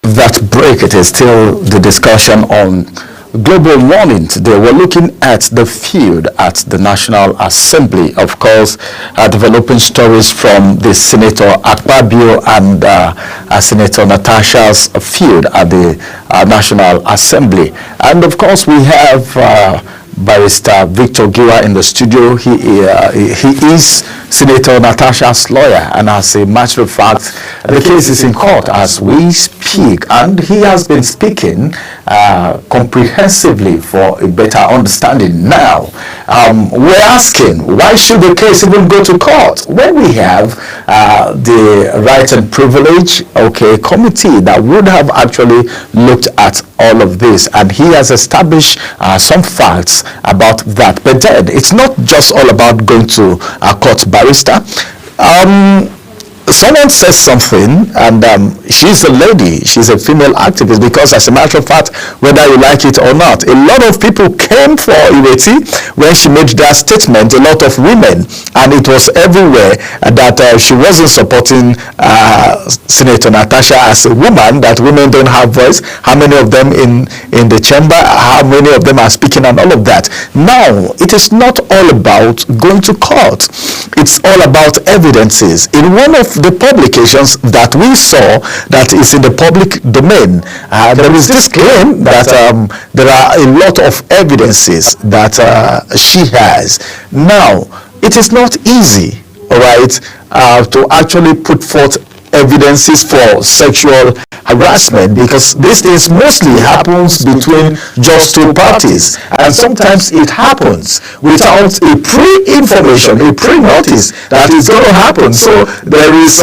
that break, it is still the discussion on global warming. Today we're looking at the field at the National Assembly. Of course, developing stories from the Senator Akpabio and Senator Natasha's field at the National Assembly. And of course, we have Barrister Victor Giwa in the studio. He is Senator Natasha's lawyer, and as a matter of fact, the case is in court as we speak, and he has been speaking comprehensively for a better understanding. Now, we're asking, why should the case even go to court when we have the Right and Privilege committee that would have actually looked at all of this, and he has established some facts about that. But then it's not just all about going to a court, Barrister. Someone says something, and she's a lady, she's a female activist, because as a matter of fact, whether you like it or not, a lot of people came for Ireti when she made that statement, a lot of women, and it was everywhere that she wasn't supporting Senator Natasha as a woman, that women don't have voice, how many of them in the chamber, how many of them are speaking, and all of that. Now, it is not all about going to court, it's all about evidences. In one of the publications that we saw that is in the public domain, there is this claim that there are a lot of evidences that she has. Now, it is not easy, all right, to actually put forth evidences for sexual harassment, because these things mostly happens between just two parties, and sometimes it happens without a pre-information, a pre-notice that is going to happen. So there is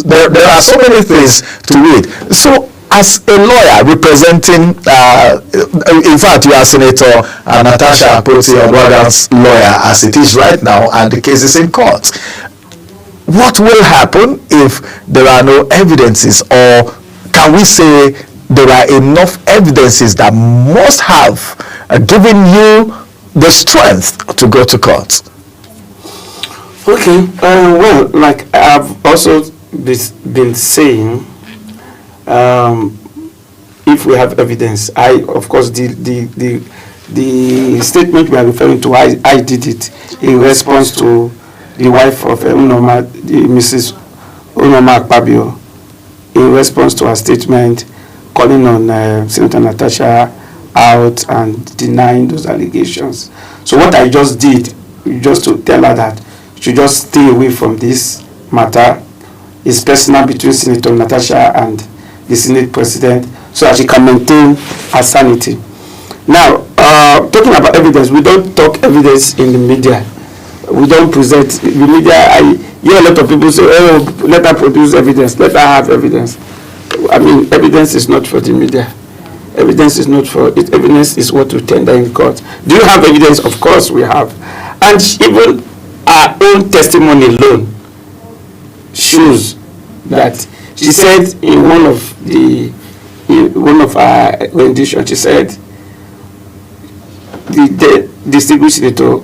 there are so many things to it. So as a lawyer representing, in fact, you are Senator Natasha Akpoti-Oduaghan's lawyer as it is right now, and the case is in court. What will happen if there are no evidences, or can we say there are enough evidences that must have given you the strength to go to court? Okay, well, like I've also been saying, if we have evidence, of course, the statement we are referring to, I did it in response to the wife of Mrs. Unoma Akpabio, in response to her statement calling on Senator Natasha out and denying those allegations. So what I just did, just to tell her that she just stay away from this matter. It's personal between Senator Natasha and the Senate President, so that she can maintain her sanity. Now, talking about evidence, we don't talk evidence in the media. We don't present the media. I hear a lot of people say, oh, let her produce evidence, let her have evidence. I mean, evidence is not for the media. Evidence is not for it. Evidence is what we tender in court. Do you have evidence? Of course we have. And even our own testimony alone shows that. She said in one of her renditions, she said the distinguished Senator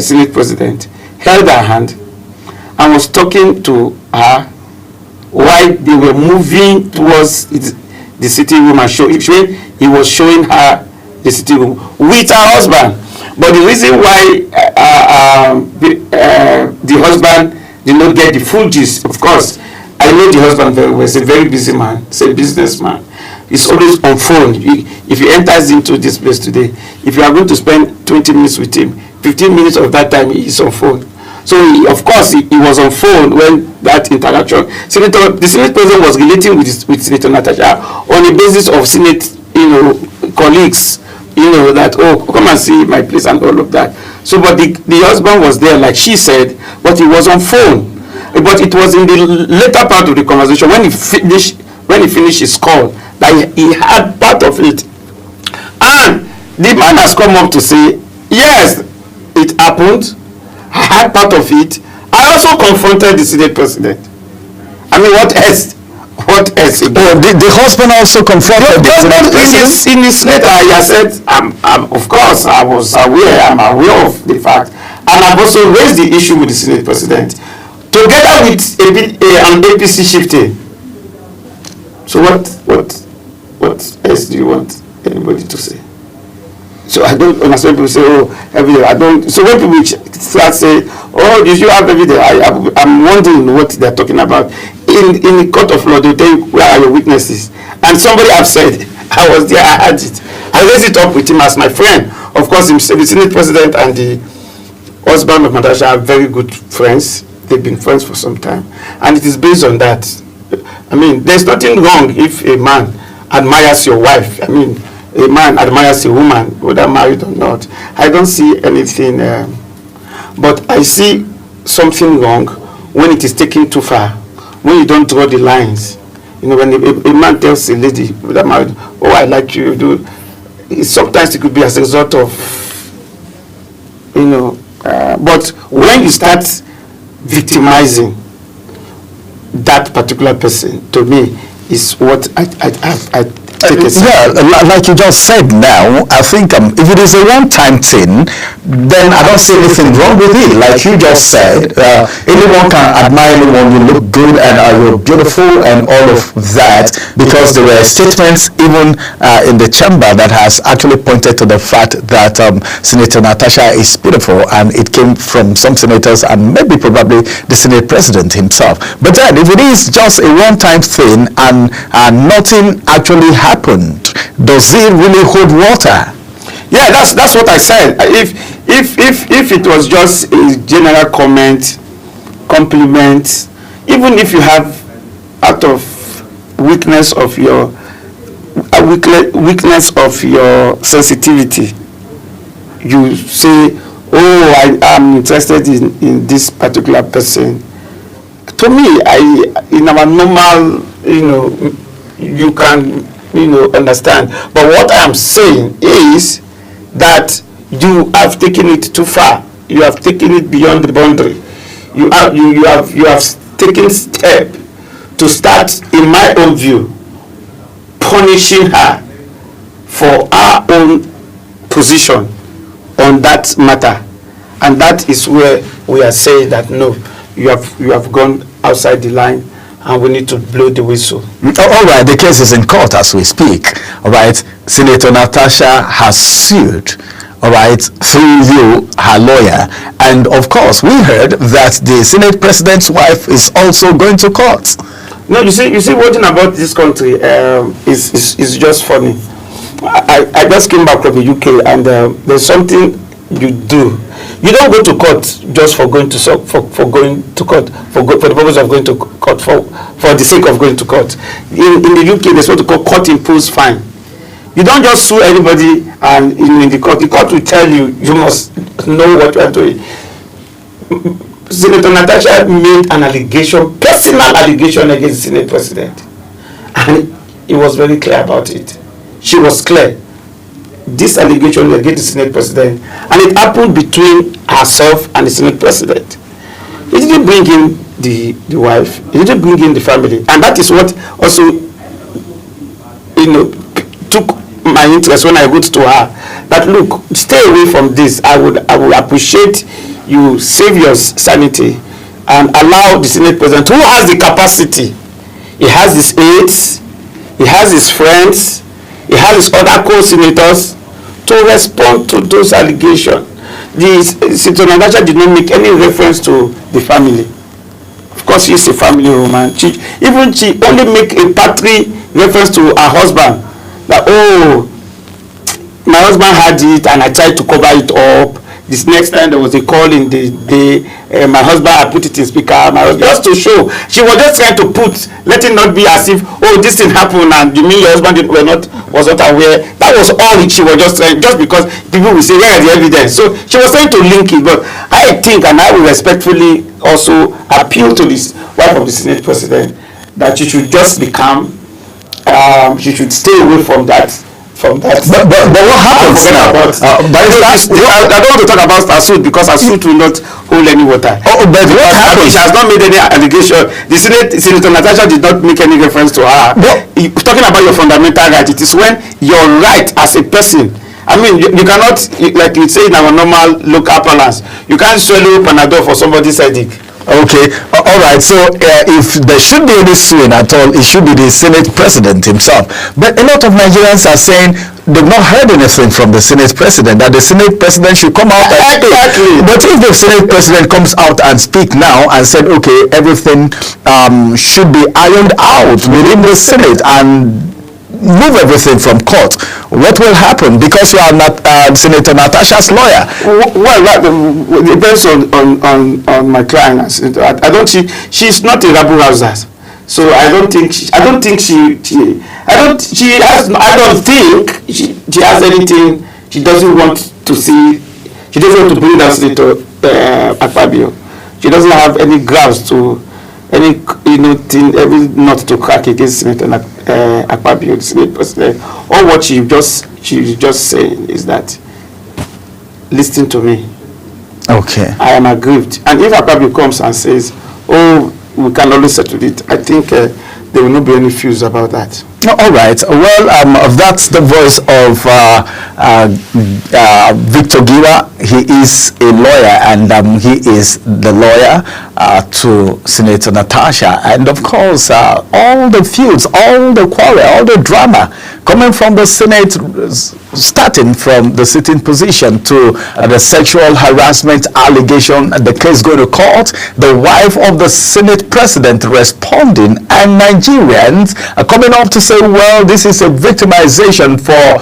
Senate President held her hand and was talking to her while they were moving towards the sitting room, and he was showing her the sitting room with her husband. But the reason why the husband did not get the full gist, of course, I know the husband very well. He's a very busy man. He's a businessman. He's always on phone. If he enters into this place today, if you are going to spend 20 minutes with him, 15 minutes of that time he is on phone. So of course he was on phone when that interaction. The Senate President was relating with Senator Natasha on the basis of Senate, colleagues, that, oh, come and see my place and all of that. So, but the husband was there, like she said, but he was on phone. But it was in the later part of the conversation when he finished his call that he had part of it. And the man has come up to say, yes, it happened. I had part of it. I also confronted the Senate President. I mean, what else? What else? The husband also confronted the Senate President? In his letter, he has said, of course, I'm aware of the fact. And I've also raised the issue with the Senate President, together with an APC shifting. So what else do you want anybody to say? So I don't understand people say, oh, every day I don't. So when people start saying, oh, did you have every day? I'm wondering what they're talking about. In the court of law, they tell you where are your witnesses. And somebody have said, I was there, I had it. I raised it up with him as my friend. Of course, the Senate President and the husband of Natasha are very good friends. They've been friends for some time. And it is based on that. I mean, there's nothing wrong if a man admires your wife. I mean, a man admires a woman, whether married or not. I don't see anything, but I see something wrong when it is taken too far, when you don't draw the lines. You know, when a man tells a lady, whether married, oh, I like you, do. Sometimes it could be as a result of, you know, but when you start victimizing that particular person, to me, is what I take it. Yeah, like you just said now, I think if it is a one-time thing, then I don't see anything wrong with it. Like you just said, anyone can admire anyone, you look good and you're beautiful and all of that, because there were statements even in the chamber that has actually pointed to the fact that Senator Natasha is beautiful, and it came from some senators and maybe probably the Senate President himself. But then if it is just a one-time thing and nothing actually happened, does it really hold water? Yeah, that's what I said. If it was just a general comment, compliment, even if you have out of weakness of your sensitivity, you say, oh, I am interested in this particular person. To me, in our normal, you know, you can, you know, understand. But what I am saying is that you have taken it too far. You have taken it beyond the boundary. You have taken step to start, in my own view, punishing her for our own position on that matter. And that is where we are saying that no, you have gone outside the line, and we need to blow the whistle. All right, the case is in court as we speak. All right, Senator Natasha has sued, all right, through you, her lawyer, and of course we heard that the Senate President's wife is also going to court. No, you see, one thing about this country is just funny. I just came back from the UK, and there's something you do. You don't go to court just for going to court for the purpose of going to court for the sake of going to court. In the UK, there's what we call court imposed fine. You don't just sue anybody and in the court will tell you must know what you are doing. Senator Natasha made an allegation, personal allegation against the Senate President, and he was very clear about it. She was clear. This allegation against the Senate President, and it happened between herself and the Senate President. It didn't bring in the wife, it didn't bring in the family, and that is what also, you know, took my interest when I wrote to her that look, stay away from this. I would appreciate you save your sanity and allow the Senate President, who has the capacity, he has his aides, he has his friends, he has his other co-senators, to respond to those allegations. Senator Natasha did not make any reference to the family. Of course, she's a family woman. She only make a partly reference to her husband. That, oh, my husband had it and I tried to cover it up. This next time there was a call in the day, my husband had put it in speaker. Just to show, she was just trying to let it not be as if, oh, this thing happened and you mean your husband was not aware. That was all she was just trying, just because people will say, where is the evidence? So she was trying to link it, but I think, and I will respectfully also appeal to this wife of the Senate President, that she should just become, she should stay away from that. But what happens now? I don't want to talk about her suit because her suit will not hold any water. But what happens? She has not made any allegation. The Senator Natasha did not make any reference to her. Talking about your fundamental right, it is when your right as a person. I mean, you cannot, like you say in our normal local parlance, you can't swallow Panadol for somebody's headache. Okay, all right. So if there should be any swing at all, it should be the Senate President himself. But a lot of Nigerians are saying they've not heard anything from the Senate President, that the Senate President should come out and speak. Exactly. But if the Senate President comes out and speak now and said, okay, everything should be ironed out within the Senate and move everything from court, what will happen? Because you are not Senator Natasha's lawyer. Well, that depends on my client. I don't see, she's not a rabble rouser, so I don't think she has anything she doesn't want to see. She doesn't want to bring down Senator Akpabio. She doesn't have any grounds to any thing, every nut to crack against Senator Akpabio, the Senate President. All what she's just saying is that, listen to me. Okay. I am aggrieved. And if Akpabio comes and says, oh, we can always settle it, I think there will not be any fuse about that. All right. Well, that's the voice of Victor Giwa. He is a lawyer, and he is the lawyer to Senator Natasha. And of course, all the feuds, all the quarrel, all the drama coming from the Senate, starting from the sitting position to the sexual harassment allegation, the case going to court, the wife of the Senate President responding, and Nigerians are coming up to say, well, this is a victimization for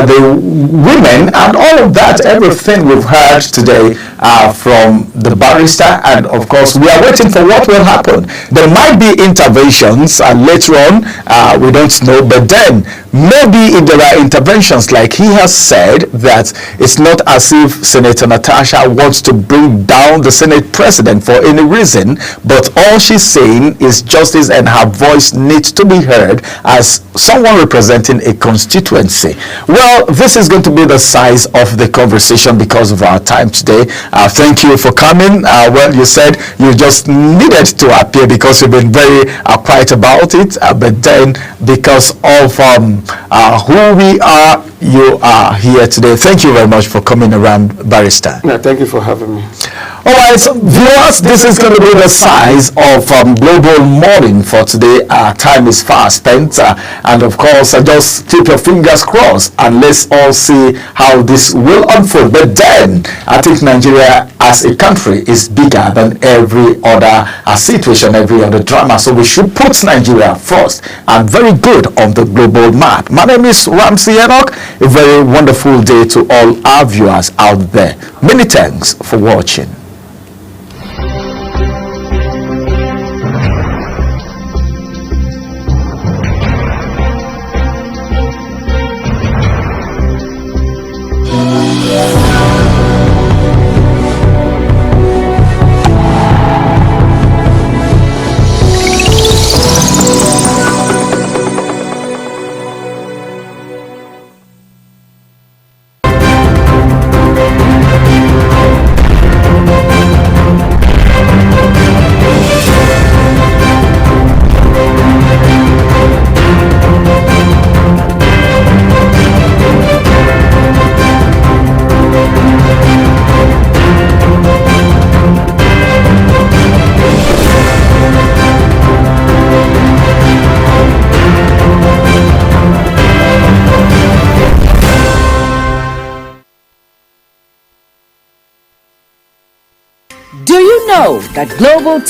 the women, and all of that, everything we've heard today from the barrister. And of course, we are waiting for what will happen. There might be interventions later on, we don't know, but then maybe if there are interventions, like he has said, that it's not as if Senator Natasha wants to bring down the Senate President for any reason, but all she's saying is justice, and her voice needs to be heard as someone representing a constituency. Well, this is going to be the size of the conversation because of our time today. Thank you for coming. Well, you said you just needed to appear because you've been very quiet about it, but then because of who we are, you are here today. Thank you very much for coming around, Barrister. Yeah, thank you for having me. All right, so viewers, this is going to be the size of Global Morning for today. Our time is fast spent, and of course, just keep your fingers crossed and let's all see how this will unfold. But then, I think Nigeria as a country is bigger than every other situation, every other drama. So we should put Nigeria first and very good on the global map. My name is Ramsey Enoch. A very wonderful day to all our viewers out there. Many thanks for watching. Do you know that Global